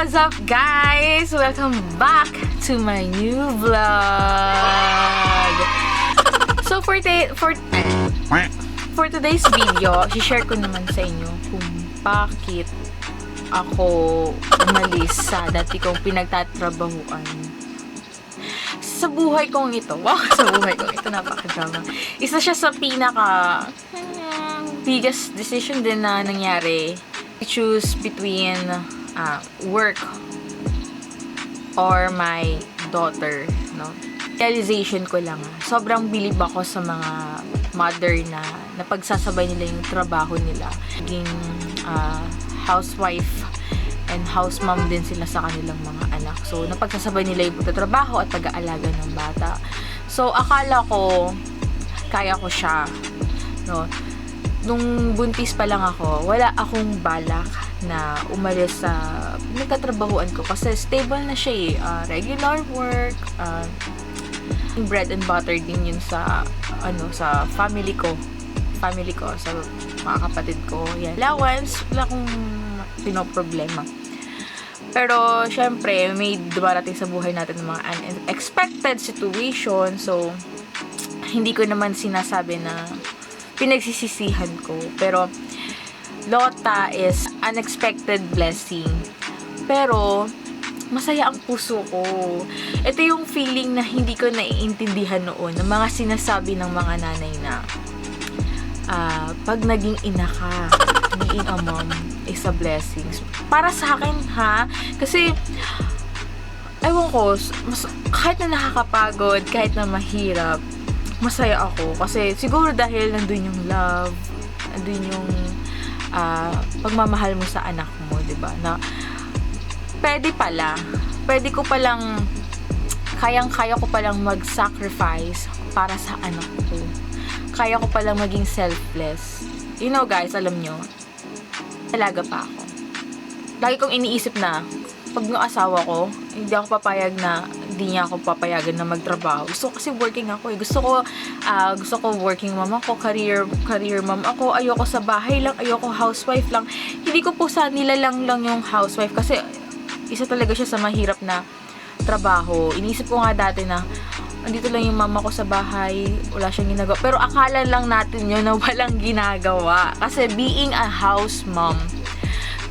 what's up guys? Welcome back to my new vlog. So for today's video, i-share ko naman sa inyo kung bakit ako umalis sa dati kong pinagtatrabahuan. Sa buhay kong ito, napaka-drama. Isa siya sa biggest decision din na nangyari. I choose between work or my daughter, no? Realization ko lang, sobrang bilib ako sa mga mother na napagsasabay nila yung trabaho nila. Naging housewife and house mom din sila sa kanilang mga anak. So, napagsasabay nila yung pagtatrabaho at pag-aalaga ng bata. So, akala ko, kaya ko siya, no? Nung buntis pa lang ako, wala akong balak na umalis sa nagtatrabahuan ko kasi stable na siya regular work, bread and butter din yun sa sa family ko, sa mga kapatid ko. Yan. Allowance, wala akong pinoproblema. Pero syempre, may dumarating sa buhay natin ng mga unexpected situation. So, hindi ko naman sinasabi na pinagsisisihan ko. Pero, Lota is unexpected blessing. Pero, masaya ang puso ko. Ito yung feeling na hindi ko naiintindihan noon ng mga sinasabi ng mga nanay na pag naging ina ka, being a mom is a blessing. Para sa akin, kasi ewan ko, kahit na nakakapagod, kahit na mahirap, masaya ako. Kasi siguro dahil nandun yung love, nandun yung pagmamahal mo sa anak mo, diba? Na pwede ko palang kayang-kaya ko palang mag-sacrifice para sa anak ko. Kaya ko palang maging selfless. You know guys, alam nyo, talaga pa ako. Lagi kong iniisip na pag yung asawa ko, hindi niya ako papayagan na magtrabaho. Gusto ko kasi working ako. Gusto ko working mom ako, career mom ako. Ayoko sa bahay lang, ayoko housewife lang. Hindi ko po sa nilalang lang yung housewife kasi isa talaga siya sa mahirap na trabaho. Iniisip ko nga dati na andito lang yung mama ko sa bahay, wala siyang ginagawa. Pero akala lang natin yun na walang ginagawa. Kasi being a house mom,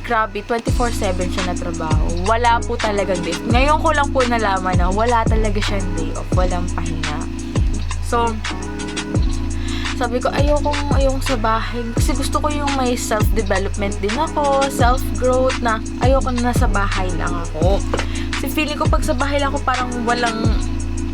grabe, 24/7 siya na trabaho. Wala po talagang day. Ngayon ko lang po nalaman na wala talaga siyang day off. Walang pahinga. So, sabi ko, ayokong sa bahay. Kasi gusto ko yung may self-development din ako, self-growth na ayoko na nasa bahay lang ako. Kasi feeling ko pag sa bahay lang ako parang walang,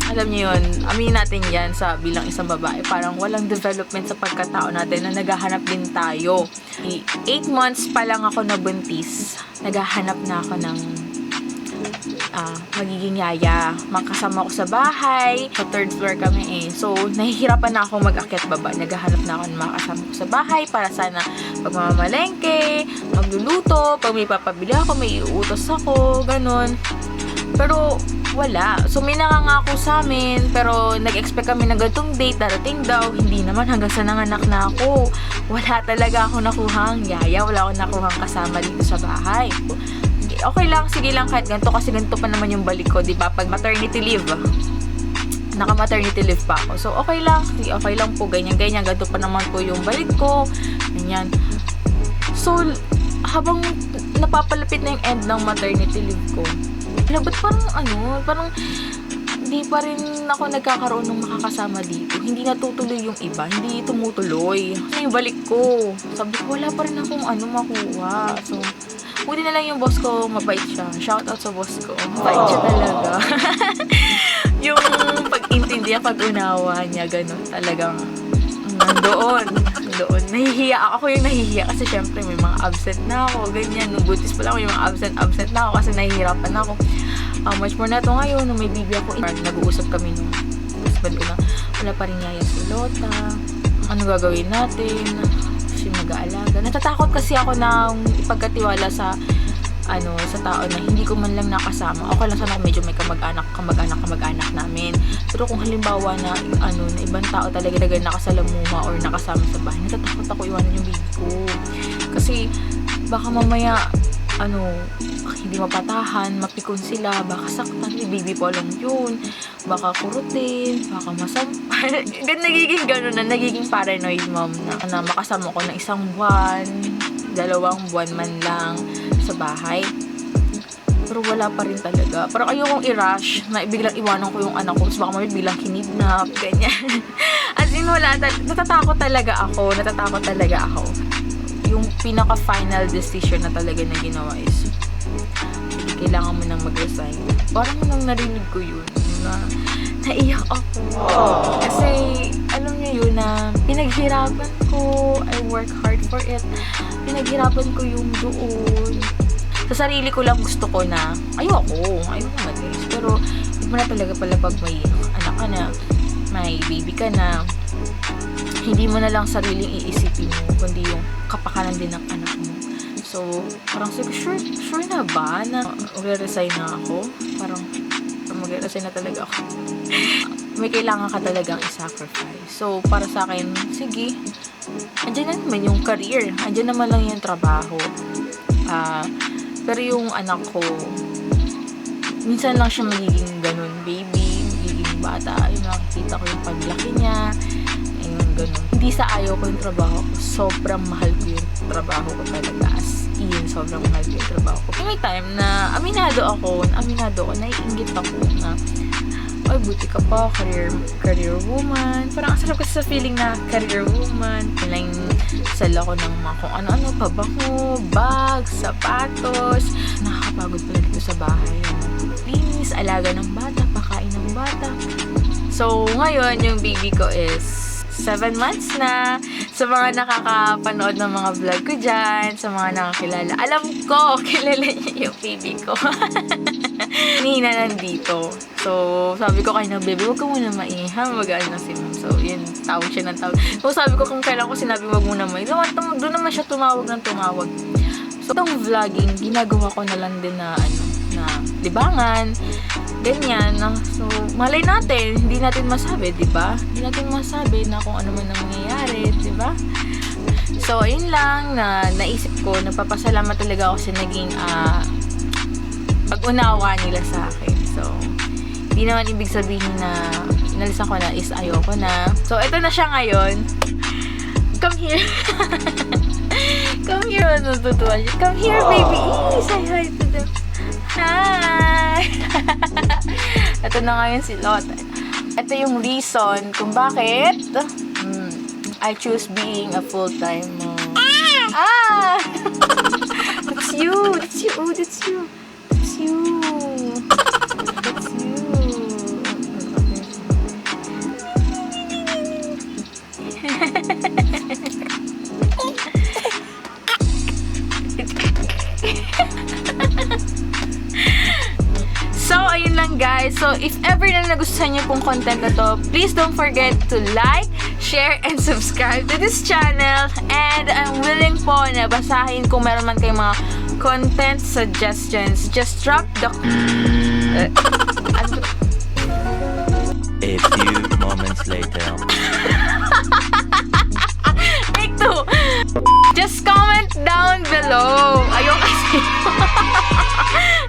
alam niyo yun, aminin natin yan sa bilang isang babae, parang walang development sa pagkatao natin na naghahanap din tayo. 8 months pa lang ako nabuntis, naghahanap na ako ng magiging yaya. Makasama ko sa bahay, sa 3rd floor kami So, nahihirapan na ako mag-akyat baba. Naghahanap na ako ng makasama ko sa bahay para sana pag mamamalengke, magluluto, pag may papabili ako, may iuutos ako, ganun. Pero, wala. So, may nangangako sa amin, pero nag-expect kami na ganitong date, darating daw. Hindi naman, hanggang sa nanganak na ako. Wala talaga ako nakuhang yaya, wala ako nakuhang kasama dito sa bahay. Okay lang, sige lang kahit ganito, kasi ganito pa naman yung balik ko, diba? Pag maternity leave, naka-maternity leave pa ako. So, okay lang po, ganyan, ganito pa naman po yung balik ko, ganyan. So, habang napapalapit na yung end ng maternity leave ko, ba't parang hindi pa rin ako nagkakaroon ng makakasama dito. Hindi natutuloy yung iba, hindi tumutuloy. Kasi yung balik ko, sabi ko, wala pa rin akong makuha. So, buti na lang yung boss ko, mabait siya. Shout out sa boss ko. Mabait siya talaga. Yung pag-intindihan, pag-unawa niya, ganun. Talagang nandoon. Nahihiya ako yung nahihiya kasi syempre may mga absent na ako, ganyan. Nung buntis pa lang ako, yung mga absent na ako kasi nahihirapan na ako. Much more na ito ngayon, nung may baby ako, nag-uusap kami nung husband ko na wala pa rin yaya si Lota. Ano gagawin natin? Kasi mag-aalaga. Natatakot kasi ako na ipagkatiwala sa tao na hindi ko man lang nakasama. Okay lang sana medyo may kamag-anak namin. Pero kung halimbawa na na ibang tao talaga nakasalamuma or nakasama sa bahay, natatakot ako iwanan yung baby ko. Kasi baka mamaya hindi mapatahan, mapikon sila, baka saktan, baby pa lang yun, baka kurutin, baka masampal. Nagiging gano'n na, nagiging paranoid mom na makasama ko ng 1 buwan, 2 buwan man lang sa bahay. Pero wala pa rin talaga. Parang ayokong i-rush na biglang iwanan ko yung anak ko. Tapos baka mamaya biglang kinidnap, ganyan. As in, natatakot talaga ako. Yung pinaka-final decision na talaga na ginawa is, kailangan mo nang mag-resign. Parang nang narinig ko yun, na naiyak ako. Kasi, alam niyo yun na pinaghirapan ko, I work hard for it. Pinaghirapan ko yung doon. Sa sarili ko lang gusto ko na, ayoko mag-raise. Pero, hindi mo na talaga pala pag may anak ka na, may baby ka na, hindi mo na lang sariling iisipin mo, kundi yung kapakanan din ng anak mo. So, parang sabi, sure na ba na magre-resign na ako? Parang magre-resign na talaga ako. May kailangan ka talagang i-sacrifice. So, para sa akin, sige, andyan na naman yung career, andyan naman lang yung trabaho. Pero yung anak ko, minsan lang siya magiging ganun, baby, magiging bata. Yung nakikita ko yung paglaki niya, yung ganun. Hindi sa ayaw ko yung trabaho ko. Sobrang mahal ko yung trabaho ko talaga. As in, sobrang mahal ko yung trabaho ko. May time na aminado ako, naiinggit ako na, ay, buti ka pa, career woman. Parang ang sarap kasi sa feeling na career woman. Walang sala ko ng mga kung ano-ano, pabango, bag, sapatos. Nakakapagod pala dito sa bahay. Linis, alaga ng bata, pakain ng bata. So, ngayon, yung baby ko is 7 months na. Sa mga nakakapanood ng mga vlog ko dyan, sa mga nakakilala. Alam ko, kilala niya yung baby ko. Nina nandito. So, sabi ko kay na, baby, huwag ka muna maingay, mag-ano na si mom. So, yun, tawag siya ng tawag. So, sabi ko kung kailan ko sinabi, huwag muna maingay. Doon naman siya tumawag ng tumawag. So, itong vlogging, ginagawa ko na lang din na, na libangan, ganyan. So, malay natin, hindi natin masabi, di ba? Hindi natin masabi na kung ano man ang mangyayari, di ba? So, ayun lang, na naisip ko, nagpapasalamat talaga ako sa naging, pag-unawa nila sa akin. So, hindi naman ibig sabihin na inalisan ko na is ayoko na. So, ito na siya ngayon. Come here. Come here. Natutuwa siya. Come here, baby. Say hi to them. Hi! Ito na ngayon si Lotte. Ito yung reason kung bakit I choose being a full-time mom. That's you. That's you. Oh, that's you. That's you. That's you. So, ayun lang guys. So, if ever na nagustuhan niyo pong content na to, please don't forget to like, share, and subscribe to this channel. And I'm willing po na basahin kung meron man kayong mga content suggestions. Just drop the... A few moments later. Take 2. Just comment down below. Ayun kasi.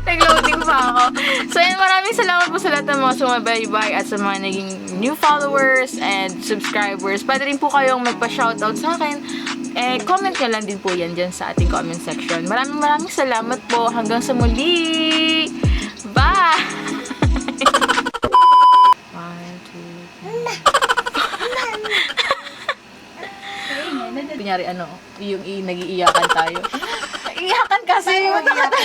Nag-loading pa ako. So, yun, maraming salamat po sa lahat ng mga sumabaybay at sa mga naging new followers and subscribers. Pwede rin po kayong magpa-shoutout sa akin. Comment nyo lang din po yan dyan sa ating comment section. Maraming salamat po. Hanggang sa muli. Bye! 1, 2, 3. Kunyari, yung nag-iiyakan tayo. Iyakan kasi. Mag-iyakan.